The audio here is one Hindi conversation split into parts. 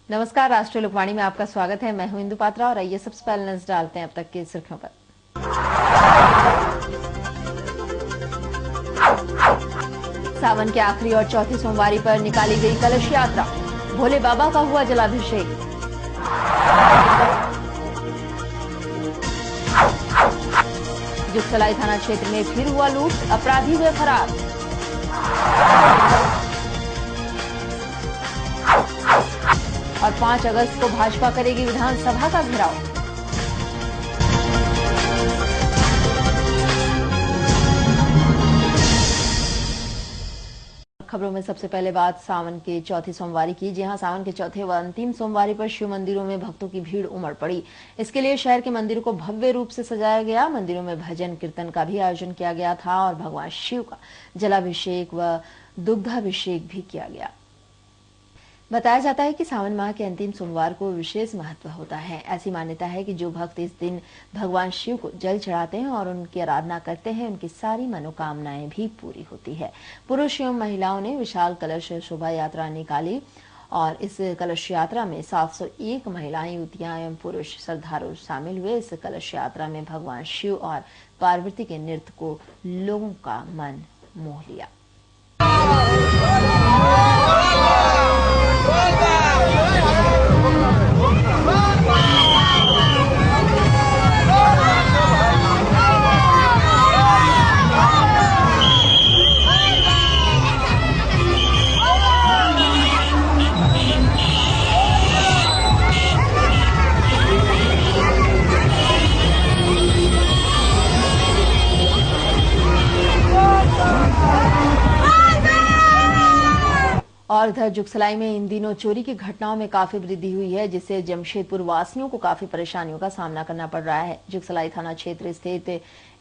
नमस्कार, राष्ट्रीय लोकवाणी में आपका स्वागत है। मैं हूं इंदु पात्रा और आइए सबसे पहले नजर डालते हैं अब तक की सुर्खियों पर। सावन के आखिरी और चौथी सोमवारी पर निकाली गई कलश यात्रा, भोले बाबा का हुआ जलाभिषेक। जुगसलाई थाना क्षेत्र में फिर हुआ लूट, अपराधी हुए फरार। और 5 अगस्त को भाजपा करेगी विधानसभा का घेराव। खबरों में सबसे पहले बात सावन के चौथी सोमवारी की। जी हां, सावन के चौथे व अंतिम सोमवारी पर शिव मंदिरों में भक्तों की भीड़ उमड़ पड़ी। इसके लिए शहर के मंदिरों को भव्य रूप से सजाया गया। मंदिरों में भजन कीर्तन का भी आयोजन किया गया था और भगवान शिव का जलाभिषेक व दुग्धाभिषेक भी किया गया। बताया जाता है कि सावन माह के अंतिम सोमवार को विशेष महत्व होता है। ऐसी मान्यता है कि जो भक्त इस दिन भगवान शिव को जल चढ़ाते हैं और उनकी आराधना करते हैं, उनकी सारी मनोकामनाएं भी पूरी होती है। पुरुष एवं महिलाओं ने विशाल कलश शोभा यात्रा निकाली और इस कलश यात्रा में 701 महिलाएं, युवतियां एवं पुरुष श्रद्धालु शामिल हुए। इस कलश यात्रा में भगवान शिव और पार्वती के नृत्य को लोगों का मन मोह लिया। और इधर जुगसलाई में इन दिनों चोरी की घटनाओं में काफी वृद्धि हुई है, जिससे जमशेदपुर वासियों को काफी परेशानियों का सामना करना पड़ रहा है। जुगसलाई थाना क्षेत्र स्थित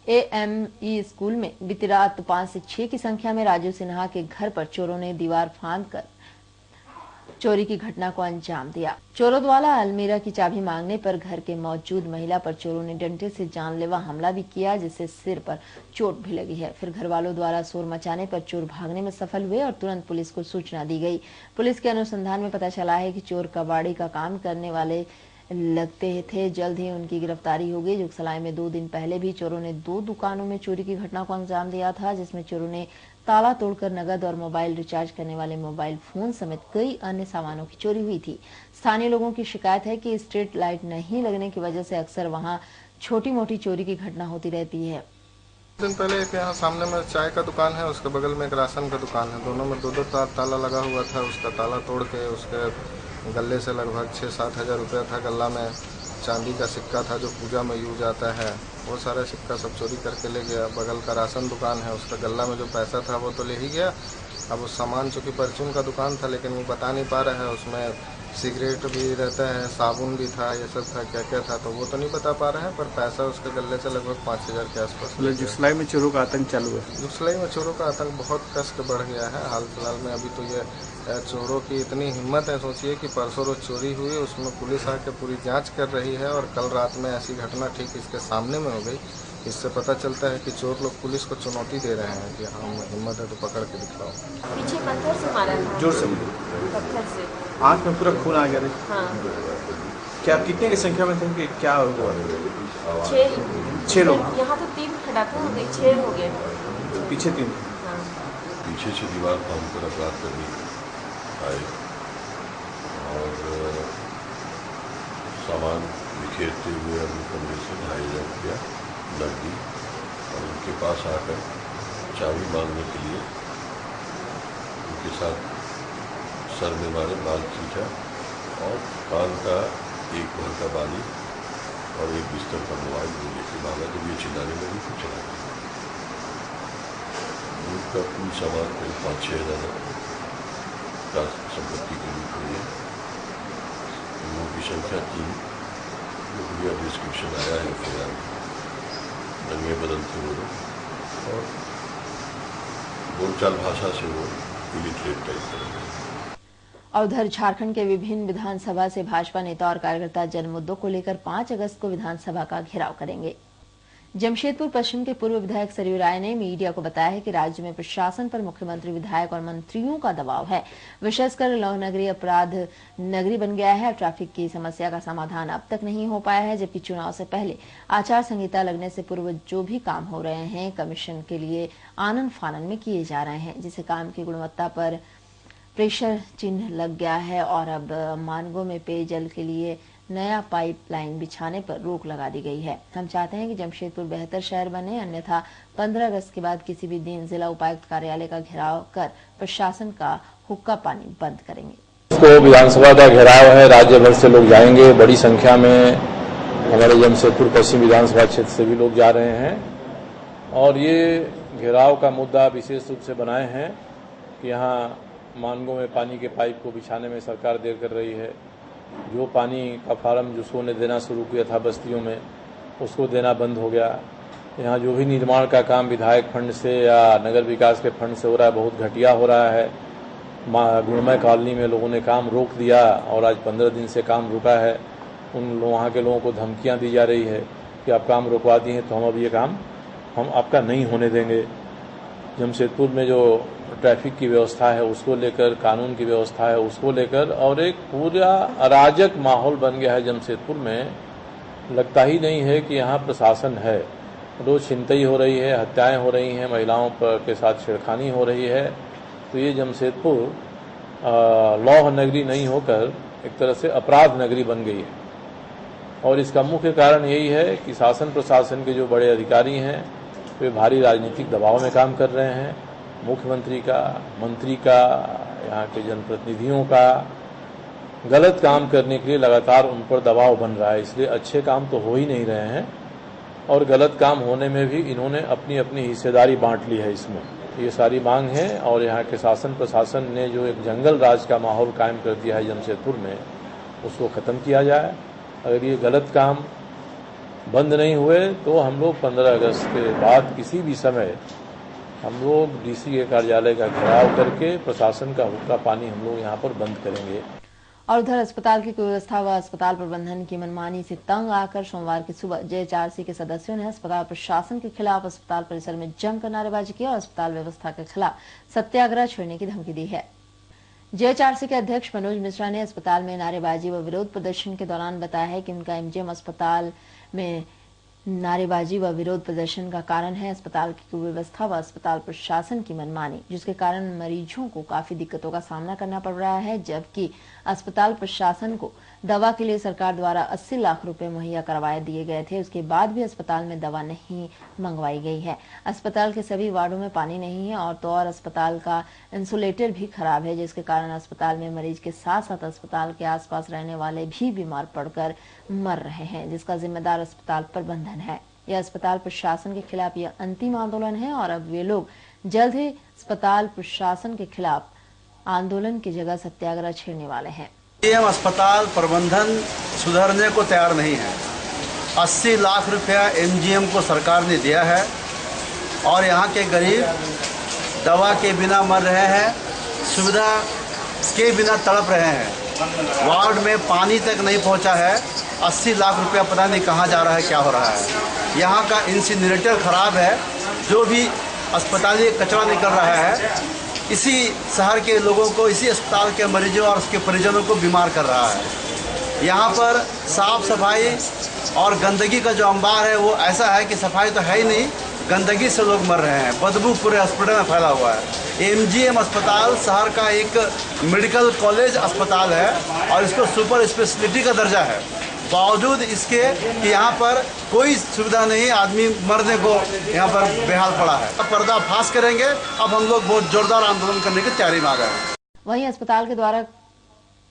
AME स्कूल में बीती रात 5 से 6 की संख्या में राजू सिन्हा के घर पर चोरों ने दीवार फांदकर चोरी की घटना को अंजाम दिया। चोरों द्वारा अलमीरा की चाबी मांगने पर घर के मौजूद महिला पर चोरों ने डंडे से जानलेवा हमला भी किया, जिससे सिर पर चोट भी लगी है। फिर घर वालों द्वारा शोर मचाने पर चोर भागने में सफल हुए और तुरंत पुलिस को सूचना दी गई। पुलिस के अनुसंधान में पता चला है कि चोर कबाड़ी का काम करने वाले लगते थे। जल्द ही उनकी गिरफ्तारी होगी। जुगसलाई में 2 दिन पहले भी चोरों ने 2 दुकानों में चोरी की घटना को अंजाम दिया था, जिसमें चोरों ने ताला तोड़कर नगद और मोबाइल रिचार्ज करने वाले मोबाइल फोन समेत कई अन्य सामानों की चोरी हुई थी। स्थानीय लोगों की शिकायत है कि स्ट्रीट लाइट नहीं लगने की वजह से अक्सर वहां छोटी मोटी चोरी की घटना होती रहती है। दिन पहले एक यहाँ सामने में चाय का दुकान है, उसके बगल में एक राशन का दुकान है। दोनों में 2-2 ताला लगा हुआ था। उसका ताला तोड़ के उसके गले से लगभग 6-7 हज़ार रुपया था। गला में चांदी का सिक्का था जो पूजा में यूज आता है, वो सारा सिक्का सब चोरी करके ले गया। बगल का राशन दुकान है, उसका गला में जो पैसा था वो तो ले ही गया। अब उस सामान चूँकि परचून का दुकान था, लेकिन वो बता नहीं पा रहा है। उसमें सिगरेट भी रहता है, साबुन भी था, ये सब था, क्या क्या था तो वो तो नहीं बता पा रहे हैं। पर पैसा उसके गले से लगभग 5,000 के आसपास। जुगसलाई में चोरों का आतंक चालू है। जुगसलाई में चोरों का आतंक बहुत कष्ट बढ़ गया है हाल फिलहाल में। अभी तो ये चोरों की इतनी हिम्मत है, सोचिए कि परसों रोज चोरी हुई, उसमें पुलिस आके पूरी जांच कर रही है और कल रात में ऐसी घटना ठीक इसके सामने में हो गई। इससे पता चलता है कि चोर लोग पुलिस को चुनौती दे रहे हैं कि हम हिम्मत है तो पकड़ के दिखाओ। पीछे पत्थर से मारा था। जोर से पत्थर से आंख में पूरा खून आ गया। हाँ। क्या कितने की संख्या में थे कि क्या हुआ? 6 लोग। यहाँ तो 3 खटाखा हो गए, 6 हो गए। पीछे 3। हाँ। पीछे से दीवार पर हमको अपराध करनी आए और सामान बिखेरते हुए अपने कमरे से 2,500 रुपया नकदी और उनके पास आकर चाबी मांगने के लिए उनके साथ सर में मारे, बाल खींचा और कान का एक भर का बाली और एक बिस्तर का मोबाइल भी लेके भागा। जब ये चिल्लाने लगी तो चला गया। उनका कुल सामान करीब 5-6 हज़ार का संपत्ति के लिए हुई है। लोगों की संख्या 3, जो भैया डिस्क्रिप्शन आया है फिलहाल, रंगे बदलते वो लोग और बोलचाल भाषा से वो इलिटरेट टाइप करेंगे। और उधर झारखंड के विभिन्न विधानसभा से भाजपा नेता और कार्यकर्ता जन मुद्दों को लेकर 5 अगस्त को विधानसभा का घेराव करेंगे। जमशेदपुर पश्चिम के पूर्व विधायक सरयू राय ने मीडिया को बताया है कि राज्य में प्रशासन पर मुख्यमंत्री, विधायक और मंत्रियों का दबाव है। विशेषकर लौह नगरी अपराध नगरी बन गया है। ट्रैफिक की समस्या का समाधान अब तक नहीं हो पाया है, जबकि चुनाव से पहले आचार संहिता लगने से पूर्व जो भी काम हो रहे हैं कमीशन के लिए आनन फानन में किए जा रहे हैं, जिससे काम की गुणवत्ता पर प्रेशर चिन्ह लग गया है और अब मानगो में पेयजल के लिए नया पाइपलाइन बिछाने पर रोक लगा दी गई है। हम चाहते हैं कि जमशेदपुर बेहतर शहर बने, अन्यथा 15 अगस्त के बाद किसी भी दिन जिला उपायुक्त कार्यालय का घेराव कर प्रशासन का हुक्का पानी बंद करेंगे। तो विधानसभा का घेराव है, राज्य भर से लोग जाएंगे, बड़ी संख्या में हमारे जमशेदपुर पश्चिम विधानसभा क्षेत्र से भी लोग जा रहे हैं और ये घेराव का मुद्दा विशेष रूप से बनाए हैं कि यहाँ मानगो में पानी के पाइप को बिछाने में सरकार देर कर रही है। जो पानी का फार्म जिसको ने देना शुरू किया था बस्तियों में, उसको देना बंद हो गया। यहाँ जो भी निर्माण का काम विधायक फंड से या नगर विकास के फंड से हो रहा है, बहुत घटिया हो रहा है। गुणमय कॉलोनी में लोगों ने काम रोक दिया और आज 15 दिन से काम रुका है। वहाँ के लोगों को धमकियाँ दी जा रही है कि आप काम रुकवा दिए हैं तो हम अब ये काम हम आपका नहीं होने देंगे। जमशेदपुर में जो ट्रैफिक की व्यवस्था है उसको लेकर, कानून की व्यवस्था है उसको लेकर और एक पूरा अराजक माहौल बन गया है जमशेदपुर में। लगता ही नहीं है कि यहाँ प्रशासन है। रोज छिनतई हो रही है, हत्याएं हो रही हैं, महिलाओं पर के साथ छेड़खानी हो रही है। तो ये जमशेदपुर लौह नगरी नहीं होकर एक तरह से अपराध नगरी बन गई है और इसका मुख्य कारण यही है कि शासन प्रशासन के जो बड़े अधिकारी हैं वे भारी राजनीतिक दबाव में काम कर रहे हैं। मुख्यमंत्री का, मंत्री का, यहाँ के जनप्रतिनिधियों का गलत काम करने के लिए लगातार उन पर दबाव बन रहा है। इसलिए अच्छे काम तो हो ही नहीं रहे हैं और गलत काम होने में भी इन्होंने अपनी अपनी हिस्सेदारी बांट ली है इसमें। ये सारी मांग है और यहाँ के शासन प्रशासन ने जो एक जंगल राज का माहौल कायम कर दिया है जमशेदपुर में, उसको ख़त्म किया जाए। अगर ये गलत काम बंद नहीं हुए तो हम लोग 15 अगस्त के बाद किसी भी समय हम लोग डीसी के कार्यालय का घेराव करके प्रशासन का हुक्का पानी हम लोग यहाँ पर बंद करेंगे। और उधर अस्पताल की कुव्यवस्था व अस्पताल प्रबंधन की मनमानी से तंग आकर सोमवार की सुबह JHRC के सदस्यों ने अस्पताल प्रशासन के खिलाफ अस्पताल परिसर में जमकर नारेबाजी की और अस्पताल व्यवस्था के खिलाफ सत्याग्रह छेड़ने की धमकी दी है। JHRC के अध्यक्ष मनोज मिश्रा ने अस्पताल में नारेबाजी व विरोध प्रदर्शन के दौरान बताया है कि उनका MGM अस्पताल में नारेबाजी व विरोध प्रदर्शन का कारण है अस्पताल की कुव्यवस्था व अस्पताल प्रशासन की मनमानी, जिसके कारण मरीजों को काफी दिक्कतों का सामना करना पड़ रहा है। जबकि अस्पताल प्रशासन को दवा के लिए सरकार द्वारा 80 लाख रुपए मुहैया करवाए दिए गए थे, उसके बाद भी अस्पताल में दवा नहीं मंगवाई गई है। अस्पताल के सभी वार्डों में पानी नहीं है और तो और अस्पताल का इंसुलेटर भी खराब है, जिसके कारण अस्पताल में मरीज के साथ साथ अस्पताल के आसपास रहने वाले भी बीमार पड़कर मर रहे हैं, जिसका जिम्मेदार अस्पताल प्रबंधन है। यह अस्पताल प्रशासन के खिलाफ यह अंतिम आंदोलन है और अब वे लोग जल्द ही अस्पताल प्रशासन के खिलाफ आंदोलन की जगह सत्याग्रह छेड़ने वाले हैं। अस्पताल प्रबंधन सुधरने को तैयार नहीं है। 80 लाख रुपया MGM को सरकार ने दिया है और यहाँ के गरीब दवा के बिना मर रहे हैं, सुविधा के बिना तड़प रहे हैं। वार्ड में पानी तक नहीं पहुँचा है। 80 लाख रुपया पता नहीं कहाँ जा रहा है, क्या हो रहा है। यहाँ का इंसिनरेटर खराब है, जो भी अस्पताली कचरा निकल रहा है इसी शहर के लोगों को, इसी अस्पताल के मरीजों और उसके परिजनों को बीमार कर रहा है। यहाँ पर साफ सफाई और गंदगी का जो अंबार है वो ऐसा है कि सफाई तो है ही नहीं, गंदगी से लोग मर रहे हैं, बदबू पूरे अस्पताल में फैला हुआ है। MGM अस्पताल शहर का एक मेडिकल कॉलेज अस्पताल है और इसको सुपर स्पेशलिटी का दर्जा है। बावजूद इसके कि यहाँ पर कोई सुविधा नहीं, आदमी मरने को यहाँ पर बेहाल पड़ा है। अब पर्दाफाश करेंगे। अब हम लोग बहुत जोरदार आंदोलन करने की तैयारी में आ गए हैं। वहीं अस्पताल के द्वारा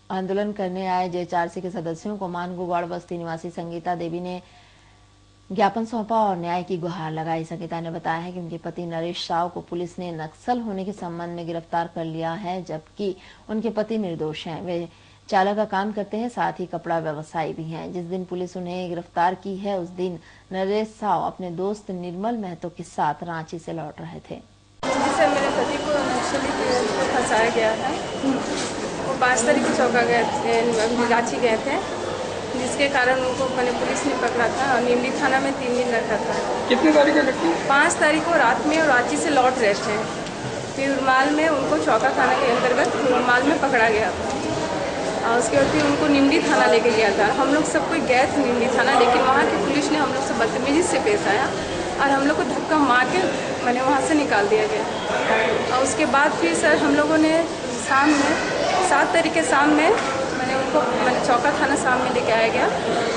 आंदोलन करने आए JHRC के सदस्यों को मानगो वार्ड बस्ती निवासी संगीता देवी ने ज्ञापन सौंपा और न्याय की गुहार लगाई। संगीता ने बताया है कि उनके पति नरेश साव को पुलिस ने नक्सल होने के संबंध में गिरफ्तार कर लिया है, जबकि उनके पति निर्दोष हैं। वे चालक का काम करते हैं, साथ ही कपड़ा व्यवसायी भी हैं। जिस दिन पुलिस उन्हें गिरफ्तार की है उस दिन नरेश साव अपने दोस्त निर्मल महतो के साथ रांची से लौट रहे थे। जिससे मेरे पति को नक्सली फंसाया गया है। वो 5 तारीख को चौका गए थे, रांची गए थे। जिसके कारण उनको मैंने पुलिस ने पकड़ा था और निमली थाना में 3 दिन रखा था। कितने तारीख का घटना? 5 तारीख को रात में और रांची से लौट रहे थे। फिर उरमाल में उनको चौका थाना के अंतर्गत उरमाल में पकड़ा गया था और उसके बाद फिर उनको निमली थाना लेके गया था। हम लोग सब कोई गए थे निमली थाना, लेकिन वहाँ की पुलिस ने हम लोग से बदतमीजी से पेश आया और हम लोग को धक्का मार के मैंने वहाँ से निकाल दिया गया। और उसके बाद फिर सर हम लोगों ने शाम में 7 तारीख के शाम में मैंने चौका थाना शाम में लेके आया गया।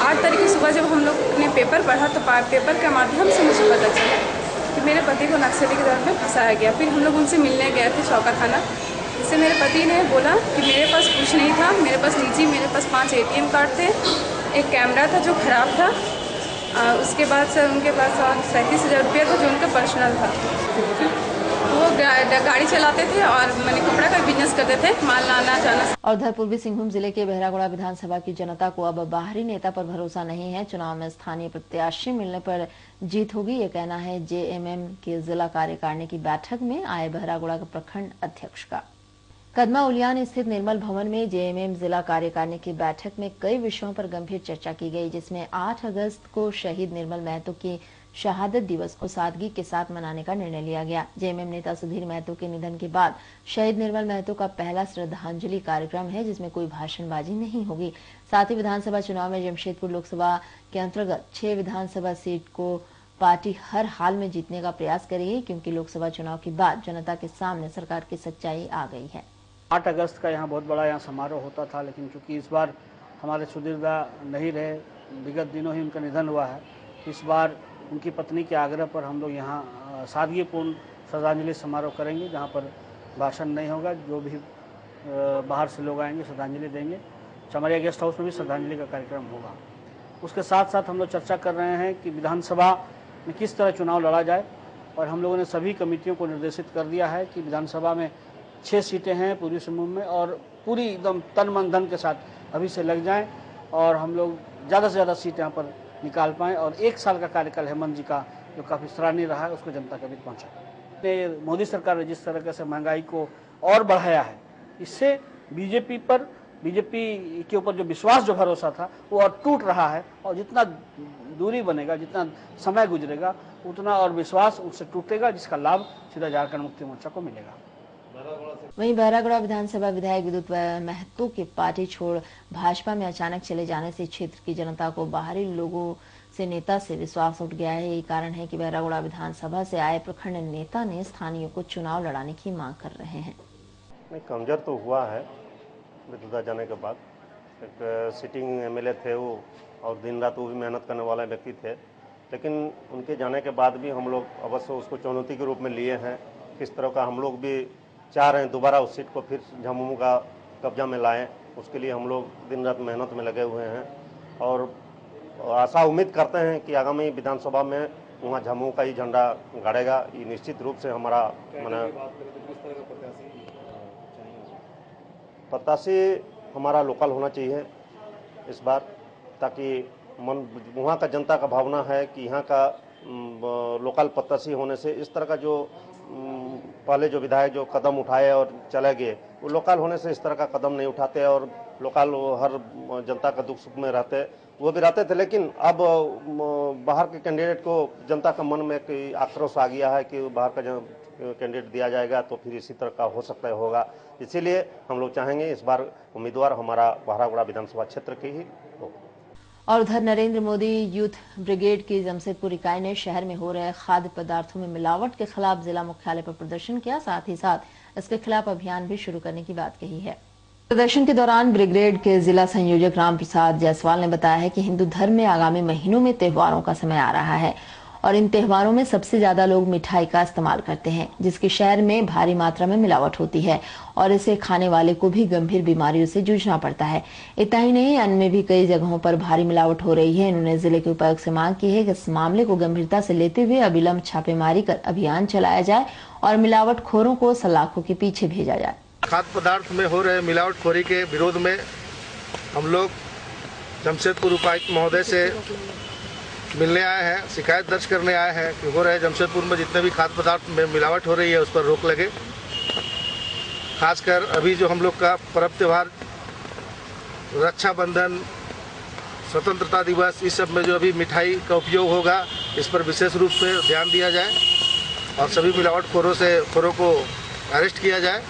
8 तारीख की सुबह जब हम लोग ने पेपर पढ़ा तो पेपर के माध्यम से मुझे पता चला कि मेरे पति को नक्सली के दौर में फंसाया गया। फिर हम लोग उनसे मिलने गए थे चौका थाना। इससे मेरे पति ने बोला कि मेरे पास कुछ नहीं था, मेरे पास निजी मेरे पास 5 ATM कार्ड थे, एक कैमरा था जो ख़राब था, उसके बाद सर उनके पास 37,000 रुपया था जो उनका पर्सनल था। वो गाड़ी चलाते थे और मैंने कपड़ा का बिजनेस करते थे, माल लाना जाना। और उधर पूर्वी सिंहभूम जिले के बहरागोड़ा विधानसभा की जनता को अब बाहरी नेता पर भरोसा नहीं है। चुनाव में स्थानीय प्रत्याशी मिलने पर जीत होगी, ये कहना है JMM के जिला कार्यकारिणी की बैठक में आए बहरागोड़ा के प्रखंड अध्यक्ष का। कदमा उलियान स्थित निर्मल भवन में JMM जिला कार्यकारिणी की बैठक में कई विषयों पर गंभीर चर्चा की गई, जिसमें 8 अगस्त को शहीद निर्मल महतो की शहादत दिवस को सादगी के साथ मनाने का निर्णय लिया गया। JMM नेता सुधीर महतो के निधन के बाद शहीद निर्मल महतो का पहला श्रद्धांजलि कार्यक्रम है, जिसमें कोई भाषणबाजी नहीं होगी। साथ ही विधानसभा चुनाव में जमशेदपुर लोकसभा के अंतर्गत 6 विधानसभा सीट को पार्टी हर हाल में जीतने का प्रयास करेगी, क्योंकि लोकसभा चुनाव के बाद जनता के सामने सरकार की सच्चाई आ गई है। 8 अगस्त का यहाँ बहुत बड़ा यहाँ समारोह होता था, लेकिन चूंकि इस बार हमारे सुधीरदा नहीं रहे, विगत दिनों ही उनका निधन हुआ है, इस बार उनकी पत्नी के आग्रह पर हम लोग यहाँ सादगीपूर्ण श्रद्धांजलि समारोह करेंगे, जहाँ पर भाषण नहीं होगा। जो भी बाहर से लोग आएंगे श्रद्धांजलि देंगे। चमरिया गेस्ट हाउस में भी श्रद्धांजलि का कार्यक्रम होगा। उसके साथ साथ हम लोग चर्चा कर रहे हैं कि विधानसभा में किस तरह चुनाव लड़ा जाए, और हम लोगों ने सभी कमेटियों को निर्देशित कर दिया है कि विधानसभा में 6 सीटें हैं पूर्वी सिंहभूम में, और पूरी एकदम तन मन धन के साथ अभी से लग जाएं और हम लोग ज़्यादा से ज़्यादा सीट यहाँ पर निकाल पाएँ। और 1 साल का कार्यकाल हेमंत जी का जो काफ़ी सराहनीय रहा है, उसको जनता के बीच पहुँचाएं। मोदी सरकार ने जिस तरह से महंगाई को और बढ़ाया है, इससे बीजेपी के ऊपर जो विश्वास जो भरोसा था वो और टूट रहा है, और जितना दूरी बनेगा, जितना समय गुजरेगा, उतना और विश्वास उससे टूटेगा, जिसका लाभ सीधा झारखंड मुक्ति मोर्चा को मिलेगा। वहीं बहरागोड़ा विधानसभा विधायक विद्युत महतो के पार्टी छोड़ भाजपा में अचानक चले जाने से क्षेत्र की जनता को बाहरी लोगों से नेता से विश्वास उठ गया है। यही कारण है कि बहरागोड़ा विधानसभा से आए प्रखंड नेता ने स्थानीयों को चुनाव लड़ाने की मांग कर रहे हैं। कमजोर तो हुआ है विद्युता जाने के बाद। एक सिटिंग MLA थे वो, और दिन रात वो भी मेहनत करने वाले व्यक्ति थे, लेकिन उनके जाने के बाद भी हम लोग अवश्य उसको चुनौती के रूप में लिए हैं। किस तरह का हम लोग भी चाह रहे हैं दोबारा उस सीट को फिर झमुमू का कब्जा में लाएं, उसके लिए हम लोग दिन रात मेहनत में लगे हुए हैं, और आशा उम्मीद करते हैं कि आगामी विधानसभा में वहाँ झमुमू का ही झंडा गाड़ेगा। ये निश्चित रूप से हमारा प्रत्याशी हमारा लोकल होना चाहिए इस बार, ताकि वहाँ का जनता का भावना है कि यहाँ का लोकल प्रत्याशी होने से इस तरह का जो पहले जो विधायक जो कदम उठाए और चले गए, वो लोकल होने से इस तरह का कदम नहीं उठाते, और लोकल हर जनता का दुख सुख में रहते, वो भी रहते थे। लेकिन अब बाहर के कैंडिडेट को जनता का मन में एक आक्रोश आ गया है कि बाहर का जो कैंडिडेट दिया जाएगा तो फिर इसी तरह का हो सकता है होगा। इसीलिए हम लोग चाहेंगे इस बार उम्मीदवार हमारा बहरागोड़ा विधानसभा क्षेत्र की ही हो। और उधर नरेंद्र मोदी यूथ ब्रिगेड की जमशेदपुर इकाई ने शहर में हो रहे खाद्य पदार्थों में मिलावट के खिलाफ जिला मुख्यालय पर प्रदर्शन किया। साथ ही साथ इसके खिलाफ अभियान भी शुरू करने की बात कही है। प्रदर्शन के दौरान ब्रिगेड के जिला संयोजक राम प्रसाद जायसवाल ने बताया है कि हिंदू धर्म में आगामी महीनों में त्योहारों का समय आ रहा है, और इन त्योहारों में सबसे ज्यादा लोग मिठाई का इस्तेमाल करते हैं, जिसकी शहर में भारी मात्रा में मिलावट होती है, और इसे खाने वाले को भी गंभीर बीमारियों से जूझना पड़ता है। इतना ही नहीं, अन्न में भी कई जगहों पर भारी मिलावट हो रही है। इन्होंने जिले के उपायुक्त से मांग की है कि इस मामले को गंभीरता से लेते हुए अविलंब छापेमारी कर अभियान चलाया जाए और मिलावटखोरों को सलाखों के पीछे भेजा जाए। खाद्य पदार्थ में हो रहे मिलावटखोरी के विरोध में हम लोग जमशेदपुर उपायुक्त महोदय से मिलने आए हैं, शिकायत दर्ज करने आए हैं कि हो रहे जमशेदपुर में जितने भी खाद्य पदार्थ में मिलावट हो रही है उस पर रोक लगे। खासकर अभी जो हम लोग का पर्व त्योहार रक्षाबंधन, स्वतंत्रता दिवस, इस सब में जो अभी मिठाई का उपयोग होगा, इस पर विशेष रूप से ध्यान दिया जाए और सभी मिलावटखोरों को अरेस्ट किया जाए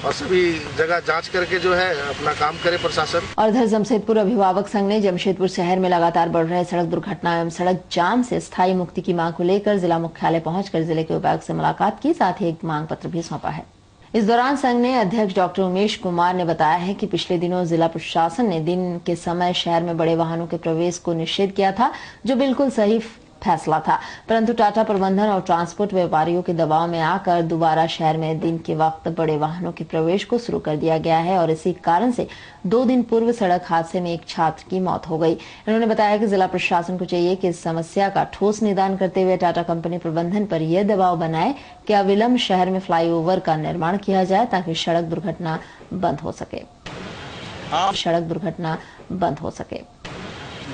और सभी जगह जांच करके जो है अपना काम करे प्रशासन। और इधर जमशेदपुर अभिभावक संघ ने जमशेदपुर शहर में लगातार बढ़ रहे सड़क दुर्घटना एवं सड़क जाम से स्थायी मुक्ति की मांग को लेकर जिला मुख्यालय पहुंचकर जिले के उपायुक्त से मुलाकात की, साथ ही एक मांग पत्र भी सौंपा है। इस दौरान संघ ने अध्यक्ष डॉक्टर उमेश कुमार ने बताया है कि पिछले दिनों जिला प्रशासन ने दिन के समय शहर में बड़े वाहनों के प्रवेश को निषेध किया था, जो बिल्कुल सही फैसला था, परंतु टाटा प्रबंधन और ट्रांसपोर्ट व्यापारियों के दबाव में आकर दोबारा शहर में दिन के वक्त बड़े वाहनों के प्रवेश को शुरू कर दिया गया है और इसी कारण से 2 दिन पूर्व सड़क हादसे में एक छात्र की मौत हो गई। उन्होंने बताया कि जिला प्रशासन को चाहिए कि इस समस्या का ठोस निदान करते हुए टाटा कंपनी प्रबंधन पर यह दबाव बनाए कि अविलंब शहर में फ्लाईओवर का निर्माण किया जाए ताकि सड़क दुर्घटना बंद हो सके।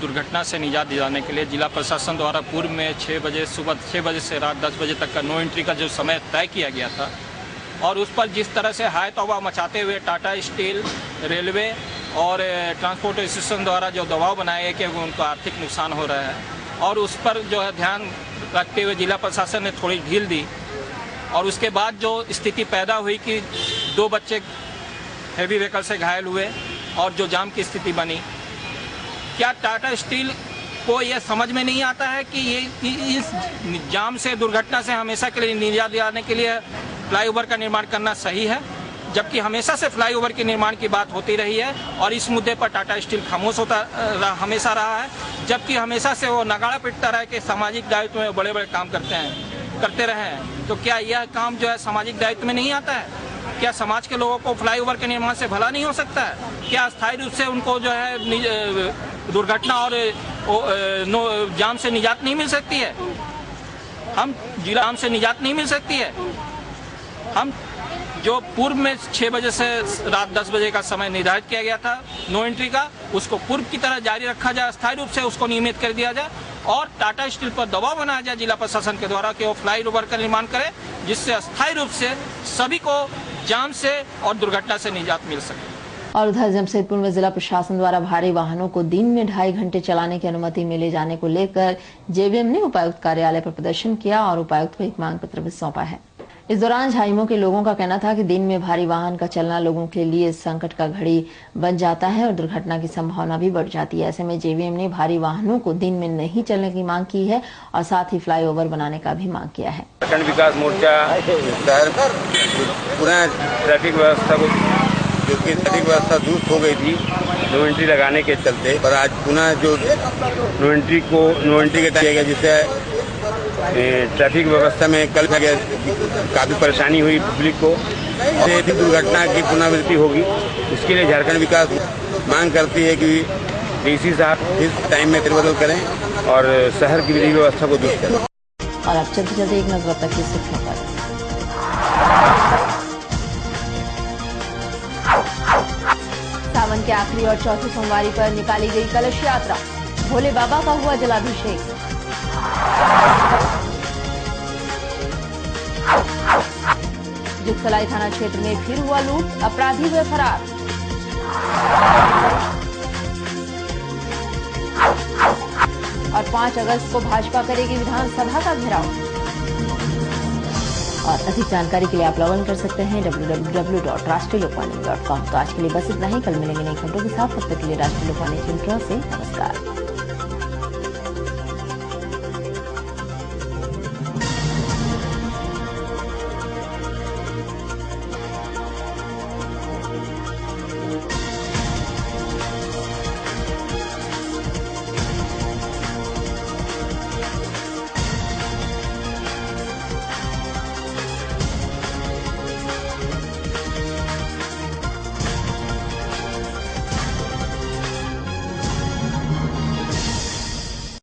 दुर्घटना से निजात दिलाने के लिए जिला प्रशासन द्वारा पूर्व में सुबह 6 बजे से रात 10 बजे तक का नो एंट्री का जो समय तय किया गया था और उस पर जिस तरह से हाय तौबा मचाते हुए टाटा स्टील, रेलवे और ट्रांसपोर्ट एसोसिएशन द्वारा जो दबाव बनाए कि उनको आर्थिक नुकसान हो रहा है और उस पर जो है ध्यान रखते हुए जिला प्रशासन ने थोड़ी ढील दी और उसके बाद जो स्थिति पैदा हुई कि 2 बच्चे हैवी व्हीकल से घायल हुए और जो जाम की स्थिति बनी। क्या टाटा स्टील को यह समझ में नहीं आता है कि ये इस जाम से, दुर्घटना से हमेशा के लिए निजात दिलाने के लिए फ्लाईओवर का निर्माण करना सही है, जबकि हमेशा से फ्लाईओवर के निर्माण की बात होती रही है और इस मुद्दे पर टाटा स्टील खामोश हमेशा रहा है, जबकि हमेशा से वो नगाड़ा पीटता रहा है कि सामाजिक दायित्व में बड़े बड़े काम करते रहे हैं। तो क्या यह काम जो है सामाजिक दायित्व में नहीं आता है? क्या समाज के लोगों को फ्लाईओवर के निर्माण से भला नहीं हो सकता है? क्या अस्थायी रूप से उनको जो है दुर्घटना और जाम से निजात नहीं मिल सकती है? हम जाम से निजात नहीं मिल सकती है। हम जो पूर्व में 6 बजे से रात 10 बजे का समय निर्धारित किया गया था नो एंट्री का, उसको पूर्व की तरह जारी रखा जाए, अस्थायी रूप से उसको नियमित कर दिया जाए और टाटा स्टील पर दबाव बनाया जाए जिला प्रशासन के द्वारा कि वो फ्लाईओवर का निर्माण करे, जिससे अस्थायी रूप से सभी को जाम से और दुर्घटना से निजात मिल सके। और उधर जमशेदपुर में जिला प्रशासन द्वारा भारी वाहनों को दिन में 2.5 घंटे चलाने की अनुमति मिले जाने को लेकर जेवीएम ने उपायुक्त कार्यालय पर प्रदर्शन किया और उपायुक्त को एक मांग पत्र भी सौंपा है। इस दौरान झाइमो के लोगों का कहना था कि दिन में भारी वाहन का चलना लोगों के लिए संकट का घड़ी बन जाता है और दुर्घटना की संभावना भी बढ़ जाती है। ऐसे में जेवीएम ने भारी वाहनों को दिन में नहीं चलने की मांग की है और साथ ही फ्लाईओवर बनाने का भी मांग किया है। झारखंड विकास मोर्चा पूरा ट्रैफिक व्यवस्था को, जो कि ट्रैफिक व्यवस्था दुरुस्त हो गई थी नो एंट्री लगाने के चलते, पर आज पुनः जो नो एंट्री के टाइम गया, जिससे ट्रैफिक व्यवस्था में कल काफ़ी परेशानी हुई पब्लिक को, ऐसी दुर्घटना की पुनरावृत्ति होगी। इसके लिए झारखंड विकास मांग करती है कि डीसी साहब इस टाइम में फेरबदल करें और शहर की विधि व्यवस्था को दुरुस्त करें। और अब चलते एक नजर तक की सुर्खियों पर। सावन के आखिरी और चौथी सोमवारी पर निकाली गई कलश यात्रा, भोले बाबा का हुआ जलाभिषेक। जुगसलाई थाना क्षेत्र में फिर हुआ लूट, अपराधी हुए फरार। और 5 अगस्त को भाजपा करेगी विधानसभा का घेराव। और अधिक जानकारी के लिए आप लॉग इन कर सकते हैं www.rashtriya lokvani.com। तो आज के लिए बस इतना ही, कल मिलेंगे नई खबरों के साथ, तब तक के लिए राष्ट्रीय लोकवाणी से नमस्कार।